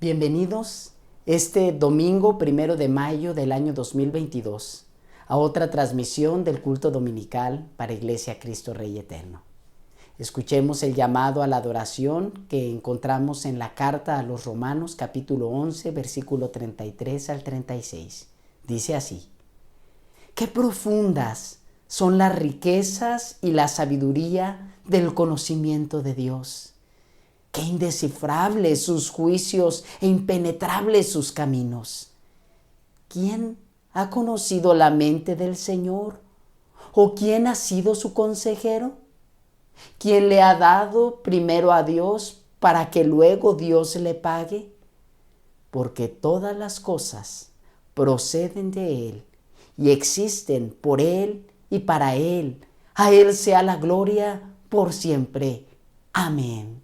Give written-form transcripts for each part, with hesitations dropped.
Bienvenidos este domingo 1 de mayo del año 2022 a otra transmisión del culto dominical para Iglesia Cristo Rey Eterno. Escuchemos el llamado a la adoración que encontramos en la carta a los Romanos capítulo 11 versículo 33 al 36. Dice así: ¡Qué profundas son las riquezas y la sabiduría del conocimiento de Dios! ¡Qué indescifrables sus juicios e impenetrables sus caminos! ¿Quién ha conocido la mente del Señor? ¿O quién ha sido su consejero? ¿Quién le ha dado primero a Dios para que luego Dios le pague? Porque todas las cosas proceden de Él y existen por Él y para Él. A Él sea la gloria por siempre. Amén.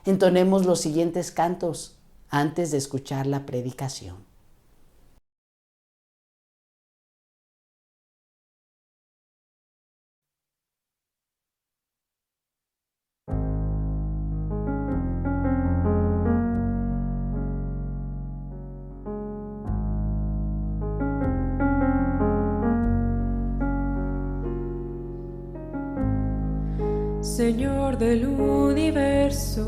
Entonemos los siguientes cantos antes de escuchar la predicación. Señor del universo,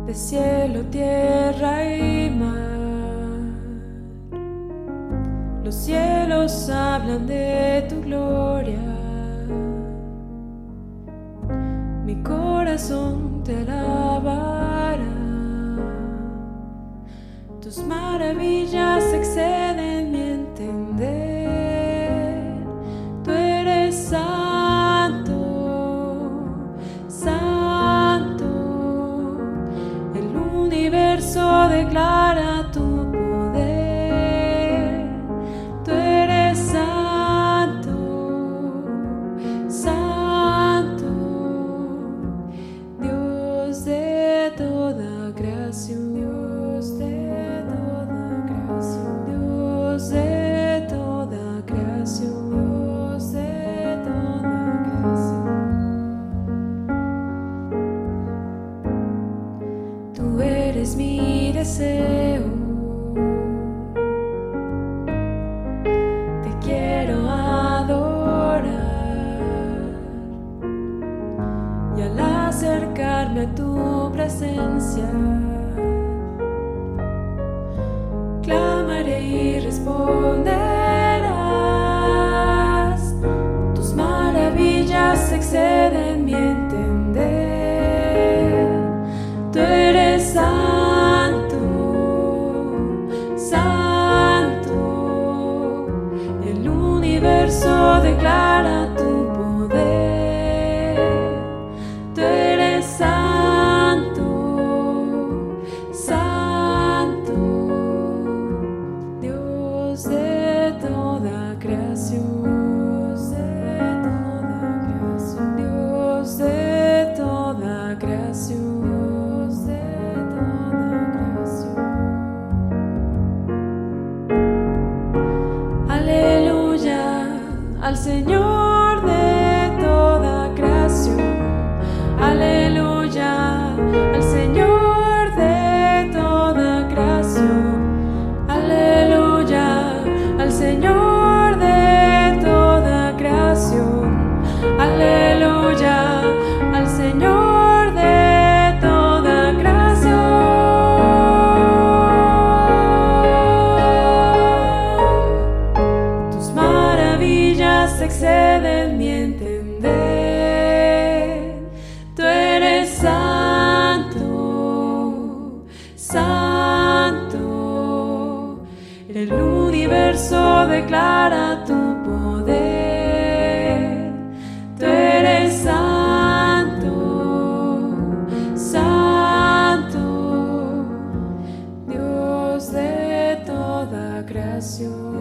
de cielo, tierra y mar, los cielos hablan de tu gloria, mi corazón te alabará, tus maravillas exceden mi entender. Declara tu poder, tú eres santo, santo, Dios de toda creación, Dios de toda creación, Dios de toda creación, Dios de toda creación. Tú eres mi deseo, te quiero adorar, y al acercarme a tu presencia, clamaré y responderás, tus maravillas exceden mi entender, tú eres santo. Declara tu poder, tú eres santo, santo, Dios de toda creación, Dios de toda creación, Dios de toda creación. Aleluya al Señor de toda creación, aleluya al Señor de toda creación, aleluya al Señor de toda creación, aleluya al Señor de toda creación. Tus maravillas exceden mi entender, tú eres santo, santo, el universo declara tu poder, tú eres santo, santo, Dios de toda creación.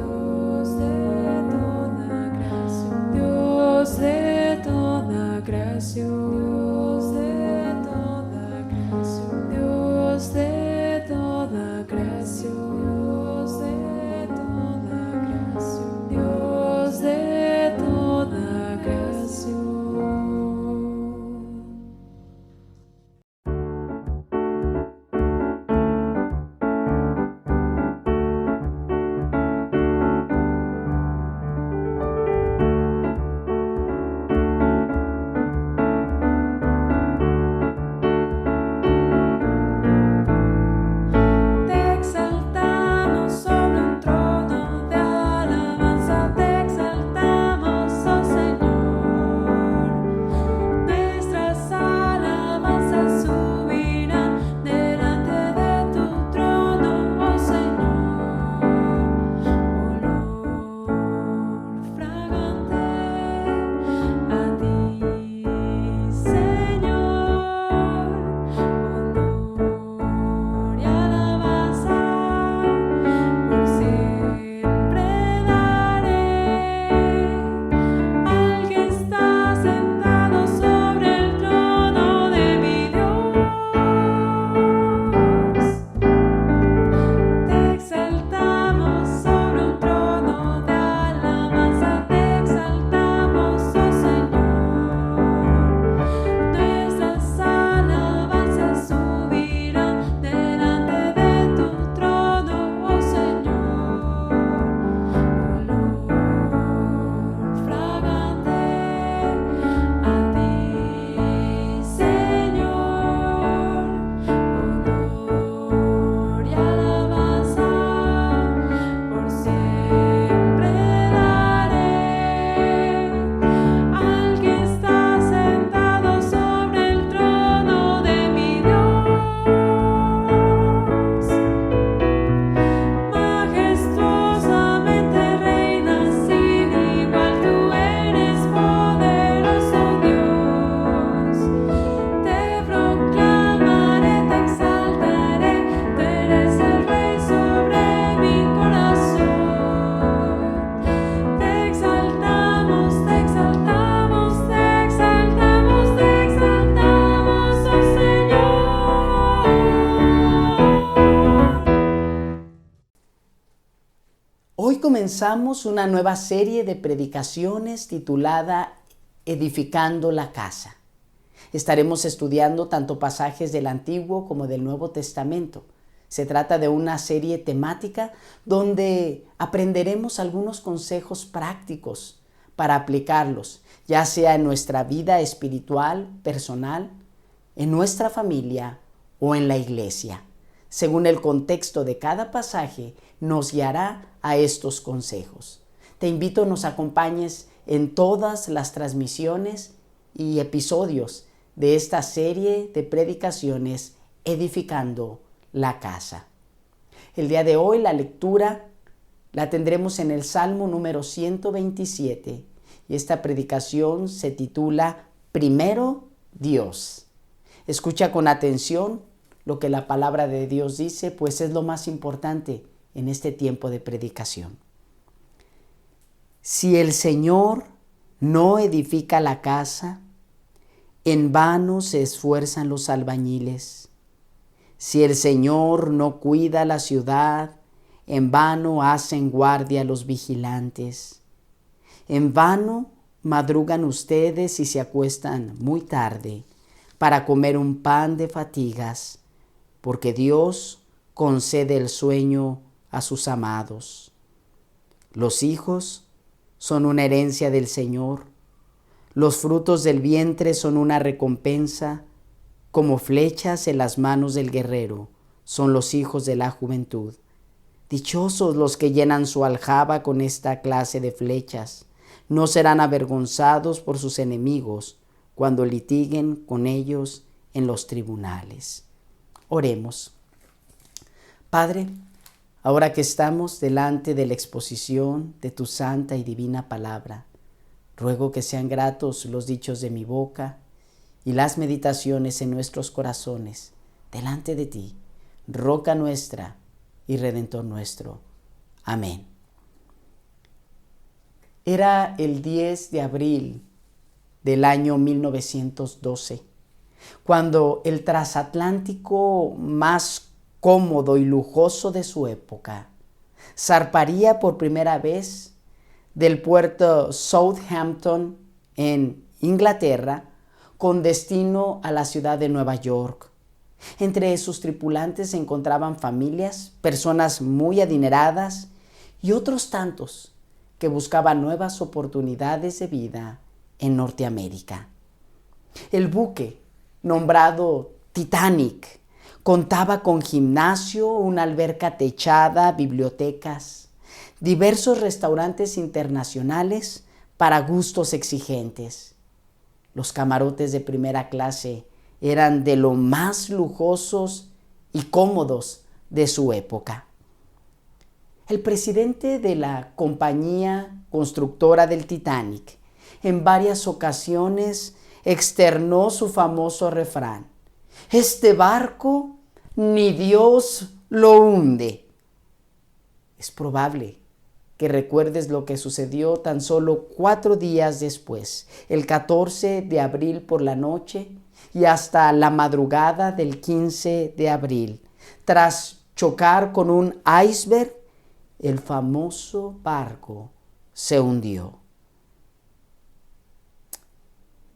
Dios de toda creación, Dios de toda creación, Dios de toda creación, Dios de toda creación, Dios de toda creación. comenzamos una nueva serie de predicaciones titulada Edificando la Casa. Estaremos estudiando tanto pasajes del Antiguo como del Nuevo Testamento. Se trata de una serie temática donde aprenderemos algunos consejos prácticos para aplicarlos, ya sea en nuestra vida espiritual, personal, en nuestra familia o en la iglesia. Según el contexto de cada pasaje, nos guiará a estos consejos. Te invito a nos acompañes en todas las transmisiones y episodios de esta serie de predicaciones Edificando la Casa. El día de hoy la lectura la tendremos en el Salmo número 127 y esta predicación se titula Primero Dios. Escucha con atención lo que la palabra de Dios dice, pues es lo más importante en este tiempo de predicación. Si el Señor no edifica la casa, en vano se esfuerzan los albañiles. Si el Señor no cuida la ciudad, en vano hacen guardia los vigilantes. En vano madrugan ustedes y se acuestan muy tarde para comer un pan de fatigas, porque Dios concede el sueño a sus amados. Los hijos son una herencia del Señor. Los frutos del vientre son una recompensa. Como flechas en las manos del guerrero son los hijos de la juventud. Dichosos los que llenan su aljaba con esta clase de flechas. No serán avergonzados por sus enemigos cuando litiguen con ellos en los tribunales. Oremos. Padre, ahora que estamos delante de la exposición de tu santa y divina palabra, ruego que sean gratos los dichos de mi boca y las meditaciones en nuestros corazones delante de ti, roca nuestra y redentor nuestro. Amén. Era el 10 de abril del año 1912, cuando el transatlántico más cómodo y lujoso de su época zarparía por primera vez del puerto Southampton en Inglaterra con destino a la ciudad de Nueva York. Entre sus tripulantes se encontraban familias, personas muy adineradas y otros tantos que buscaban nuevas oportunidades de vida en Norteamérica. El buque, nombrado Titanic, contaba con gimnasio, una alberca techada, bibliotecas, diversos restaurantes internacionales para gustos exigentes. Los camarotes de primera clase eran de lo más lujosos y cómodos de su época. El presidente de la compañía constructora del Titanic en varias ocasiones externó su famoso refrán: este barco ni Dios lo hunde. Es probable que recuerdes lo que sucedió tan solo 4 días después, el 14 de abril por la noche y hasta la madrugada del 15 de abril. Tras chocar con un iceberg, el famoso barco se hundió.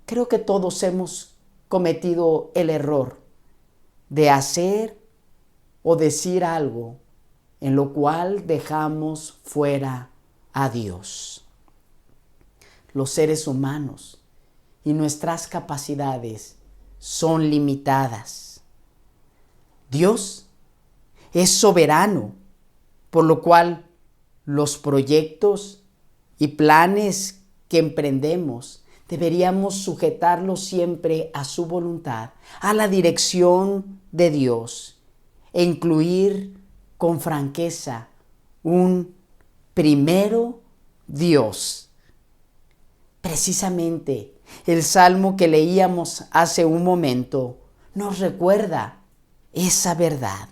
Creo que todos hemos cometido el error de hacer o decir algo en lo cual dejamos fuera a Dios. Los seres humanos y nuestras capacidades son limitadas. Dios es soberano, por lo cual los proyectos y planes que emprendemos deberíamos sujetarlos siempre a su voluntad, a la dirección de Dios, e incluir con franqueza un primero Dios. Precisamente el salmo que leíamos hace un momento nos recuerda esa verdad.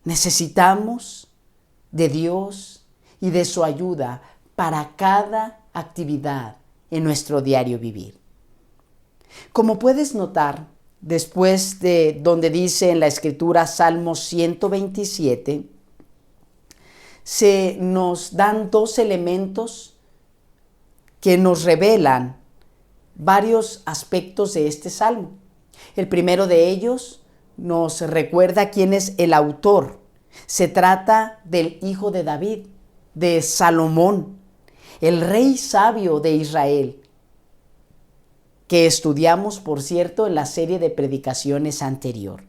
Necesitamos de Dios y de su ayuda para cada actividad en nuestro diario vivir. Como puedes notar, después de donde dice en la Escritura Salmo 127, se nos dan dos elementos que nos revelan varios aspectos de este salmo. El primero de ellos nos recuerda quién es el autor. Se trata del hijo de David, de Salomón, el rey sabio de Israel, que estudiamos, por cierto, en la serie de predicaciones anterior.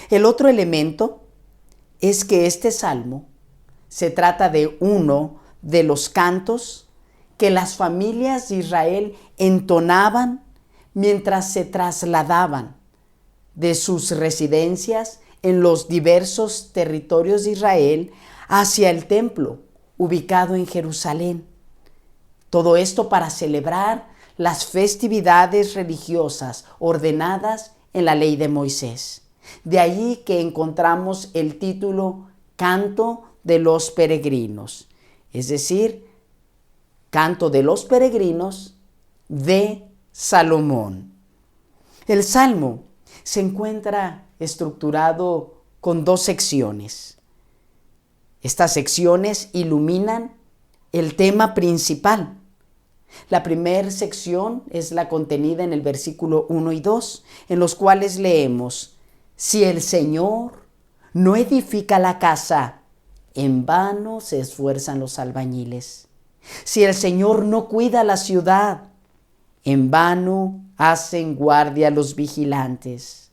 El otro elemento es que este salmo se trata de uno de los cantos que las familias de Israel entonaban mientras se trasladaban de sus residencias en los diversos territorios de Israel hacia el templo ubicado en Jerusalén. Todo esto para celebrar las festividades religiosas ordenadas en la ley de Moisés. De allí que encontramos el título Canto de los Peregrinos, es decir, Canto de los Peregrinos de Salomón. El Salmo se encuentra estructurado con dos secciones. Estas secciones iluminan el tema principal. La primera sección es la contenida en el versículo 1 y 2, en los cuales leemos: Si el Señor no edifica la casa, en vano se esfuerzan los albañiles. Si el Señor no cuida la ciudad, en vano hacen guardia los vigilantes.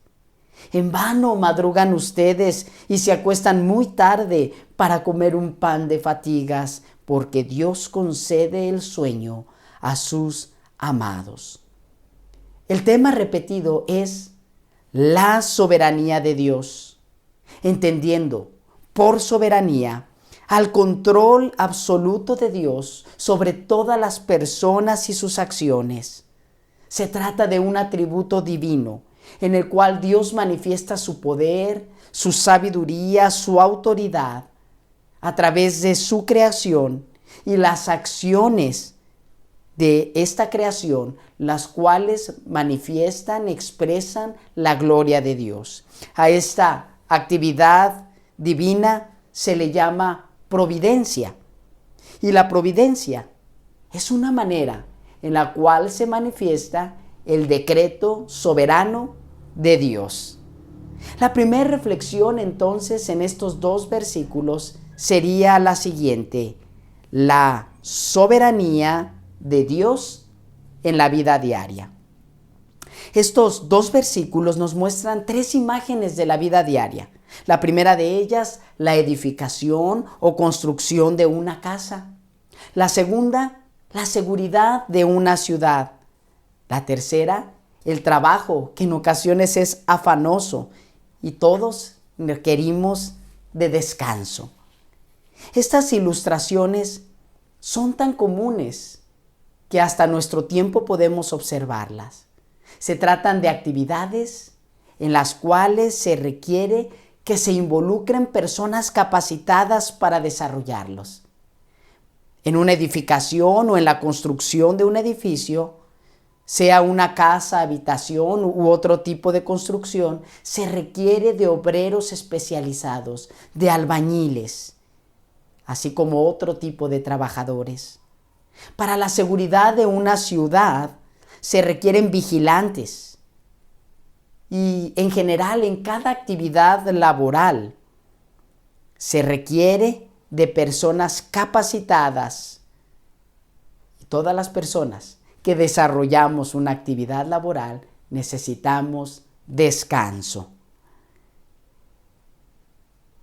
En vano madrugan ustedes y se acuestan muy tarde para comer un pan de fatigas, porque Dios concede el sueño a sus amados. El tema repetido es la soberanía de Dios, entendiendo por soberanía al control absoluto de Dios sobre todas las personas y sus acciones. Se trata de un atributo divino en el cual Dios manifiesta su poder, su sabiduría, su autoridad a través de su creación y las acciones de esta creación, las cuales manifiestan, expresan la gloria de Dios. A esta actividad divina se le llama providencia. Y la providencia es una manera en la cual se manifiesta el decreto soberano de Dios. La primera reflexión entonces en estos dos versículos sería la siguiente: la soberanía de Dios en la vida diaria. Estos dos versículos nos muestran tres imágenes de la vida diaria. La primera de ellas, la edificación o construcción de una casa. La segunda, la seguridad de una ciudad. La tercera, el trabajo, que en ocasiones es afanoso y todos requerimos de descanso. Estas ilustraciones son tan comunes que hasta nuestro tiempo podemos observarlas. Se tratan de actividades en las cuales se requiere que se involucren personas capacitadas para desarrollarlos. En una edificación o en la construcción de un edificio, sea una casa, habitación u otro tipo de construcción, se requiere de obreros especializados, de albañiles, así como otro tipo de trabajadores. Para la seguridad de una ciudad se requieren vigilantes. Y en general, en cada actividad laboral, se requiere de personas capacitadas. Y todas las personas que desarrollamos una actividad laboral necesitamos descanso.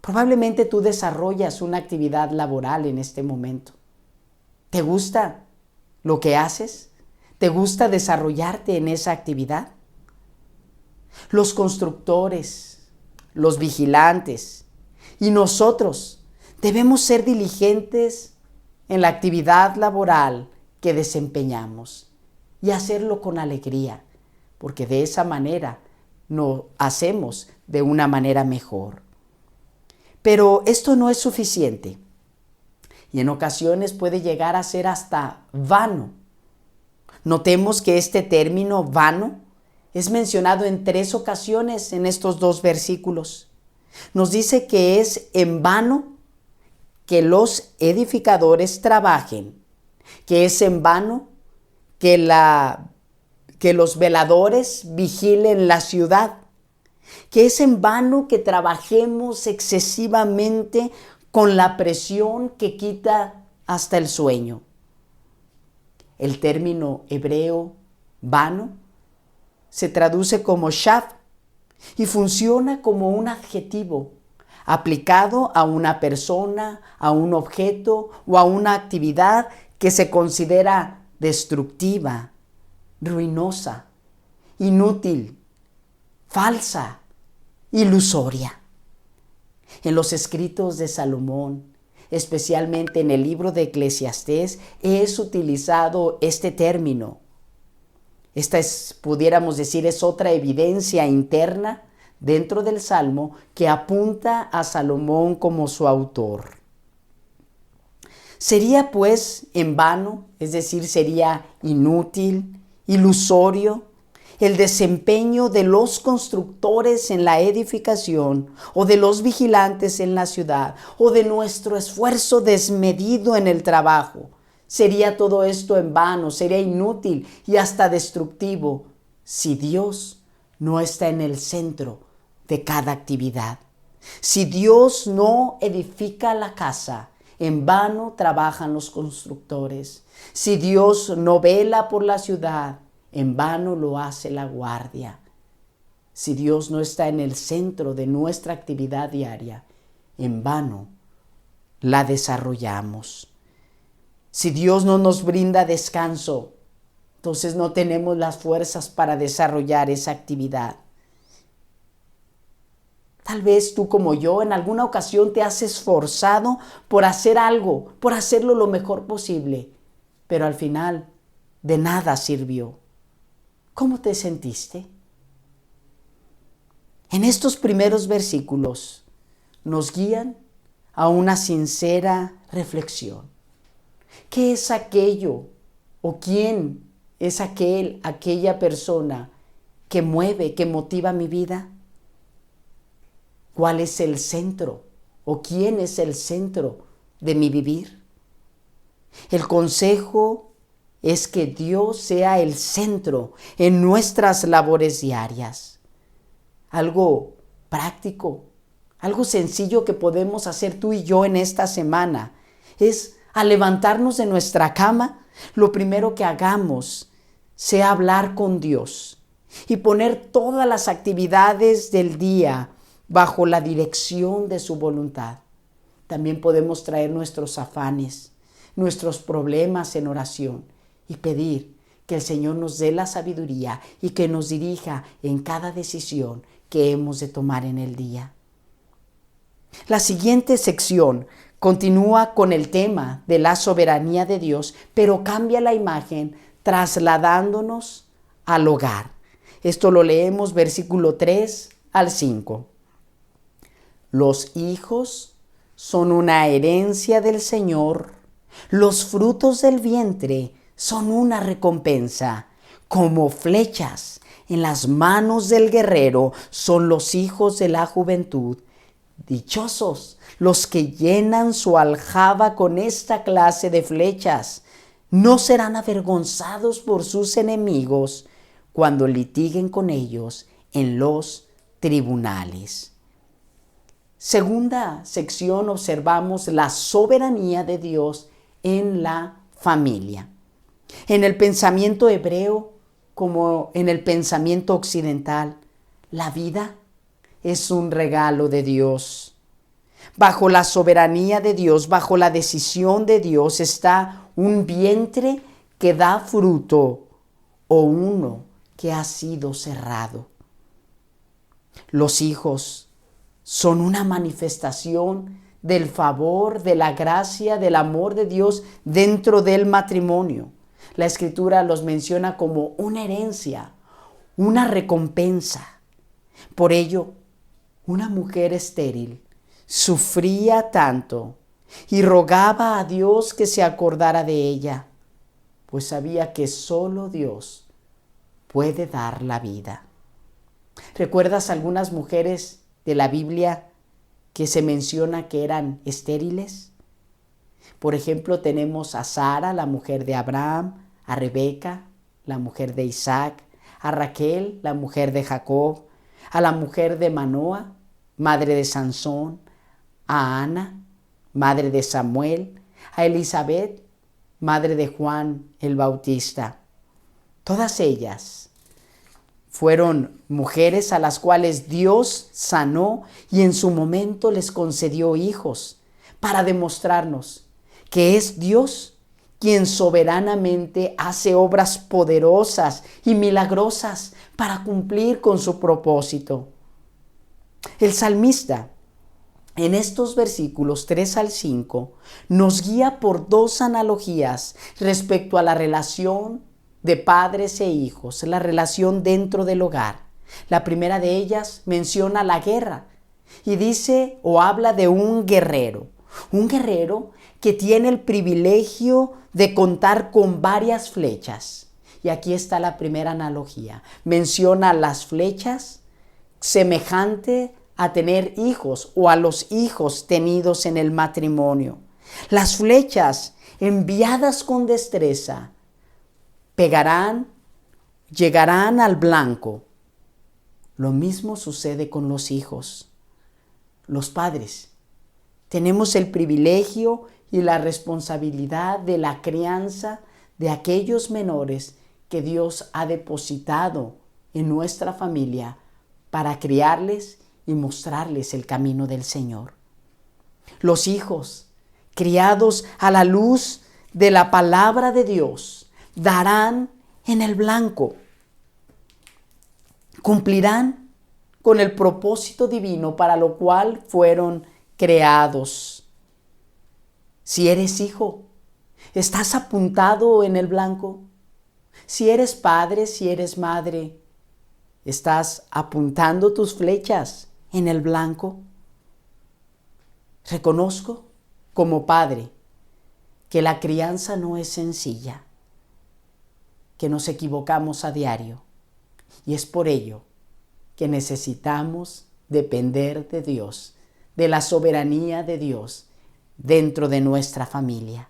Probablemente tú desarrollas una actividad laboral en este momento. ¿Te gusta lo que haces? ¿Te gusta desarrollarte en esa actividad? Los constructores, los vigilantes y nosotros debemos ser diligentes en la actividad laboral que desempeñamos y hacerlo con alegría, porque de esa manera lo hacemos de una manera mejor. Pero esto no es suficiente y en ocasiones puede llegar a ser hasta vano. Notemos que este término vano es mencionado en 3 ocasiones en estos 2 versículos. Nos dice que es en vano que los edificadores trabajen, que es en vano que los veladores vigilen la ciudad, que es en vano que trabajemos excesivamente con la presión que quita hasta el sueño. El término hebreo vano se traduce como shav y funciona como un adjetivo aplicado a una persona, a un objeto o a una actividad que se considera destructiva, ruinosa, inútil, falsa, ilusoria. En los escritos de Salomón, especialmente en el libro de Eclesiastés, es utilizado este término. Esta pudiéramos decir, es otra evidencia interna dentro del Salmo que apunta a Salomón como su autor. Sería pues en vano, es decir, sería inútil, ilusorio, el desempeño de los constructores en la edificación o de los vigilantes en la ciudad o de nuestro esfuerzo desmedido en el trabajo. Sería todo esto en vano, sería inútil y hasta destructivo si Dios no está en el centro de cada actividad. Si Dios no edifica la casa, en vano trabajan los constructores. Si Dios no vela por la ciudad, en vano lo hace la guardia. Si Dios no está en el centro de nuestra actividad diaria, en vano la desarrollamos. Si Dios no nos brinda descanso, entonces no tenemos las fuerzas para desarrollar esa actividad. Tal vez tú como yo en alguna ocasión te has esforzado por hacer algo, por hacerlo lo mejor posible, pero al final de nada sirvió. ¿Cómo te sentiste? En estos primeros versículos nos guían a una sincera reflexión. ¿Qué es aquello o quién es aquella persona que mueve, que motiva mi vida? ¿Cuál es el centro o quién es el centro de mi vivir? El consejo es que Dios sea el centro en nuestras labores diarias. Algo práctico, algo sencillo que podemos hacer tú y yo en esta semana es al levantarnos de nuestra cama, lo primero que hagamos sea hablar con Dios y poner todas las actividades del día bajo la dirección de su voluntad. También podemos traer nuestros afanes, nuestros problemas en oración y pedir que el Señor nos dé la sabiduría y que nos dirija en cada decisión que hemos de tomar en el día. La siguiente sección continúa con el tema de la soberanía de Dios, pero cambia la imagen trasladándonos al hogar. Esto lo leemos versículo 3 al 5. Los hijos son una herencia del Señor, los frutos del vientre son una recompensa. Como flechas en las manos del guerrero son los hijos de la juventud. Dichosos los que llenan su aljaba con esta clase de flechas. No serán avergonzados por sus enemigos cuando litiguen con ellos en los tribunales. Segunda sección, observamos la soberanía de Dios en la familia. En el pensamiento hebreo, como en el pensamiento occidental, la vida es un regalo de Dios. Bajo la soberanía de Dios, bajo la decisión de Dios, está un vientre que da fruto o uno que ha sido cerrado. Los hijos son una manifestación del favor, de la gracia, del amor de Dios dentro del matrimonio. La Escritura los menciona como una herencia, una recompensa. Por ello, una mujer estéril sufría tanto y rogaba a Dios que se acordara de ella, pues sabía que solo Dios puede dar la vida. ¿Recuerdas algunas mujeres de la Biblia que se menciona que eran estériles? Por ejemplo, tenemos a Sara, la mujer de Abraham, a Rebeca, la mujer de Isaac, a Raquel, la mujer de Jacob, a la mujer de Manoa, madre de Sansón, a Ana, madre de Samuel, a Elizabeth, madre de Juan el Bautista. Todas ellas fueron mujeres a las cuales Dios sanó y en su momento les concedió hijos para demostrarnos que es Dios quien soberanamente hace obras poderosas y milagrosas para cumplir con su propósito. El salmista, en estos versículos 3 al 5, nos guía por dos analogías respecto a la relación de padres e hijos, la relación dentro del hogar. La primera de ellas menciona la guerra y dice o habla de un guerrero que tiene el privilegio de contar con varias flechas. Y aquí está la primera analogía. Menciona las flechas semejante a tener hijos o a los hijos tenidos en el matrimonio. Las flechas enviadas con destreza pegarán, llegarán al blanco. Lo mismo sucede con los hijos. Los padres tenemos el privilegio y la responsabilidad de la crianza de aquellos menores que Dios ha depositado en nuestra familia para criarles y mostrarles el camino del Señor. Los hijos, criados a la luz de la palabra de Dios, darán en el blanco. Cumplirán con el propósito divino para lo cual fueron creados. Si eres hijo, ¿estás apuntado en el blanco? Si eres padre, si eres madre, ¿estás apuntando tus flechas en el blanco? Reconozco como padre que la crianza no es sencilla, que nos equivocamos a diario, y es por ello que necesitamos depender de Dios, de la soberanía de Dios dentro de nuestra familia.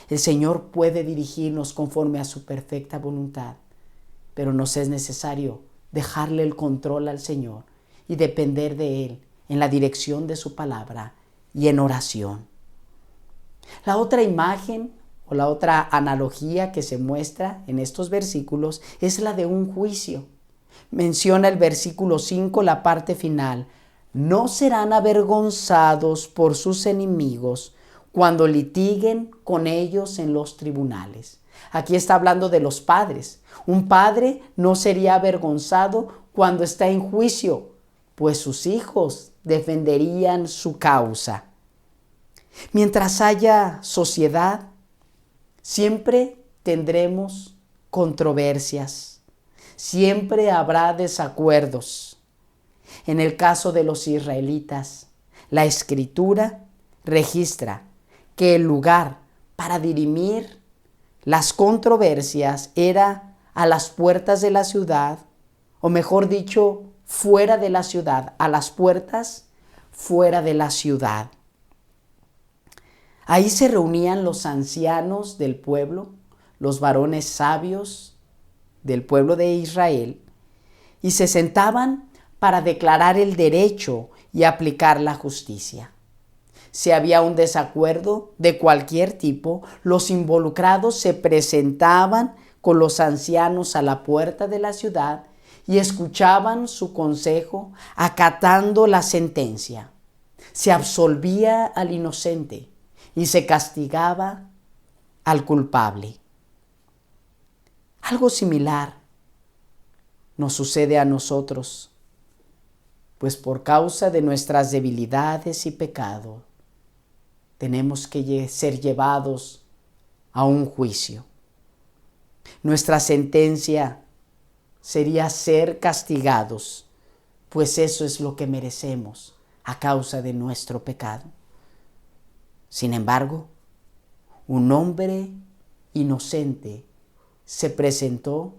El Señor puede dirigirnos conforme a su perfecta voluntad, pero nos es necesario dejarle el control al Señor y depender de Él en la dirección de su palabra y en oración. La otra imagen o la otra analogía que se muestra en estos versículos es la de un juicio. Menciona el versículo 5, la parte final: no serán avergonzados por sus enemigos cuando litiguen con ellos en los tribunales. Aquí está hablando de los padres. Un padre no sería avergonzado cuando está en juicio, pues sus hijos defenderían su causa. Mientras haya sociedad, siempre tendremos controversias, siempre habrá desacuerdos. En el caso de los israelitas, la Escritura registra que el lugar para dirimir las controversias era a las puertas de la ciudad, o mejor dicho, fuera de la ciudad, a las puertas fuera de la ciudad. Ahí se reunían los ancianos del pueblo, los varones sabios del pueblo de Israel, y se sentaban para declarar el derecho y aplicar la justicia. Si había un desacuerdo de cualquier tipo, los involucrados se presentaban con los ancianos a la puerta de la ciudad y escuchaban su consejo, acatando la sentencia. Se absolvía al inocente y se castigaba al culpable. Algo similar nos sucede a nosotros, pues por causa de nuestras debilidades y pecado, tenemos que ser llevados a un juicio. Nuestra sentencia sería ser castigados, pues eso es lo que merecemos a causa de nuestro pecado. Sin embargo, un hombre inocente se presentó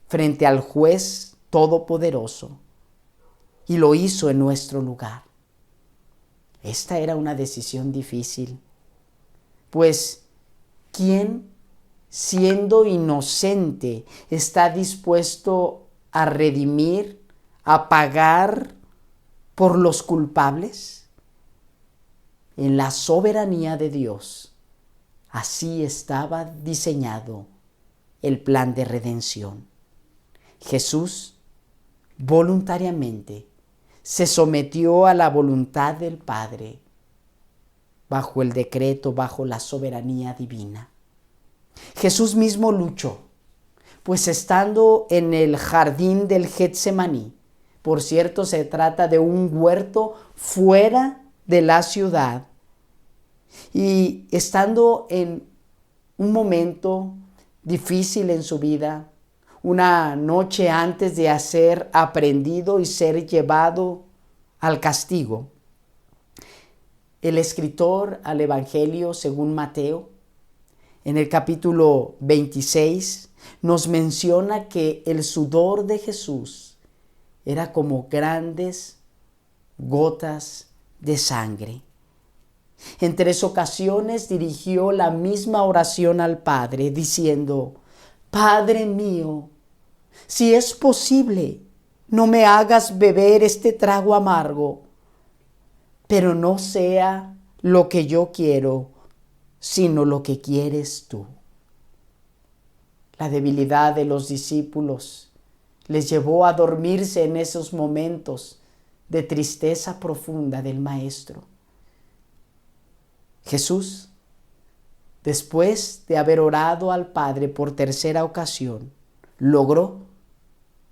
frente al juez todopoderoso y lo hizo en nuestro lugar. Esta era una decisión difícil, pues ¿quién, siendo inocente, está dispuesto a redimir, a pagar por los culpables? En la soberanía de Dios, así estaba diseñado el plan de redención. Jesús voluntariamente se sometió a la voluntad del Padre, bajo el decreto, bajo la soberanía divina. Jesús mismo luchó, pues estando en el jardín del Getsemaní, por cierto, se trata de un huerto fuera de la ciudad, y estando en un momento difícil en su vida, una noche antes de ser aprehendido y ser llevado al castigo, el escritor al Evangelio según Mateo, en el capítulo 26, nos menciona que el sudor de Jesús era como grandes gotas de sangre. En 3 ocasiones dirigió la misma oración al Padre, diciendo: Padre mío, si es posible, no me hagas beber este trago amargo, pero no sea lo que yo quiero, sino lo que quieres tú. La debilidad de los discípulos les llevó a dormirse en esos momentos de tristeza profunda del Maestro. Jesús, después de haber orado al Padre por 3ª ocasión, logró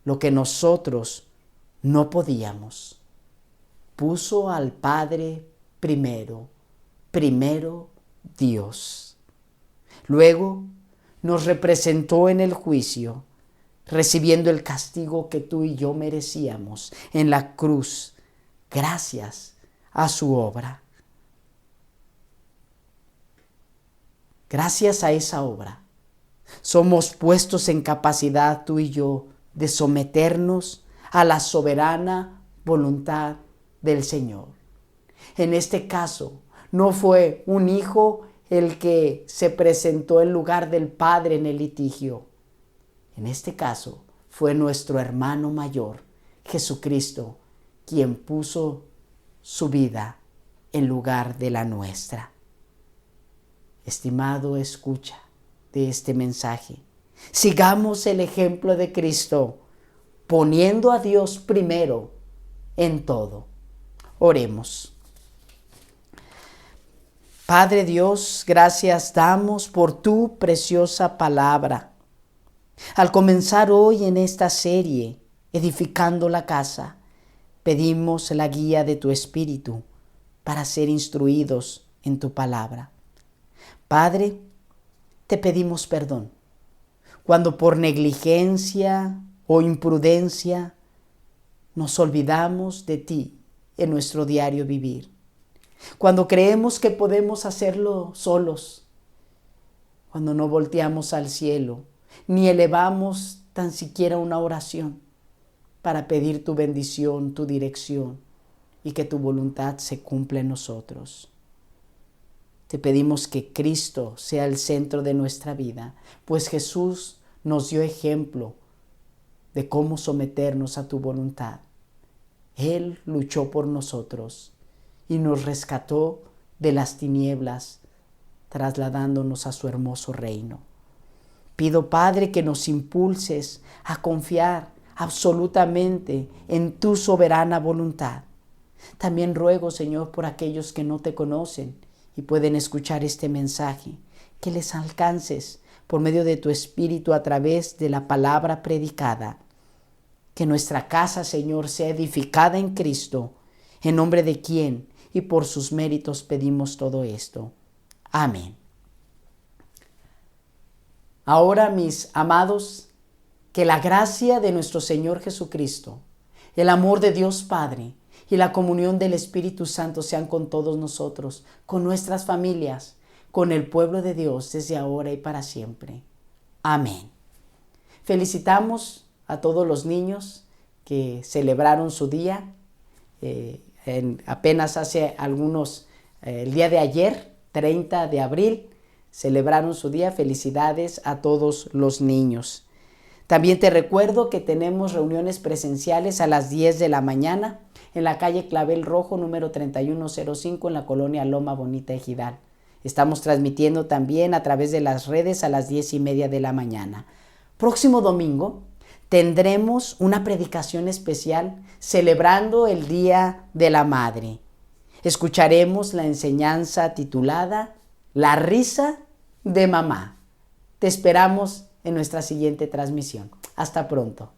lo que nosotros no podíamos. Puso al Padre primero Dios. Luego nos representó en el juicio, recibiendo el castigo que tú y yo merecíamos en la cruz, gracias a su obra. Gracias a esa obra, somos puestos en capacidad tú y yo de someternos a la soberana voluntad del Señor. En este caso, no fue un hijo el que se presentó en lugar del Padre en el litigio. En este caso, fue nuestro hermano mayor, Jesucristo, quien puso su vida en lugar de la nuestra. Estimado escucha de este mensaje, sigamos el ejemplo de Cristo, poniendo a Dios primero en todo. Oremos. Padre Dios, gracias damos por tu preciosa palabra. Al comenzar hoy en esta serie, Edificando la Casa, pedimos la guía de tu Espíritu para ser instruidos en tu palabra. Padre, te pedimos perdón cuando por negligencia o imprudencia nos olvidamos de ti en nuestro diario vivir. Cuando creemos que podemos hacerlo solos, cuando no volteamos al cielo, ni elevamos tan siquiera una oración para pedir tu bendición, tu dirección y que tu voluntad se cumpla en nosotros. Te pedimos que Cristo sea el centro de nuestra vida, pues Jesús nos dio ejemplo de cómo someternos a tu voluntad. Él luchó por nosotros y nos rescató de las tinieblas, trasladándonos a su hermoso reino. Pido, Padre, que nos impulses a confiar absolutamente en tu soberana voluntad. También ruego, Señor, por aquellos que no te conocen y pueden escuchar este mensaje, que les alcances por medio de tu Espíritu a través de la palabra predicada. Que nuestra casa, Señor, sea edificada en Cristo, en nombre de quien y por sus méritos pedimos todo esto. Amén. Ahora, mis amados, que la gracia de nuestro Señor Jesucristo, el amor de Dios Padre y la comunión del Espíritu Santo sean con todos nosotros, con nuestras familias, con el pueblo de Dios desde ahora y para siempre. Amén. Felicitamos a todos los niños que celebraron su día apenas hace el día de ayer, 30 de abril, celebraron su día. Felicidades a todos los niños. También te recuerdo que tenemos reuniones presenciales a las 10 de la mañana en la calle Clavel Rojo, número 3105, en la colonia Loma Bonita, Ejidal. Estamos transmitiendo también a través de las redes a las 10:30 de la mañana. Próximo domingo tendremos una predicación especial celebrando el Día de la Madre. Escucharemos la enseñanza titulada La risa de mamá. Te esperamos en nuestra siguiente transmisión. Hasta pronto.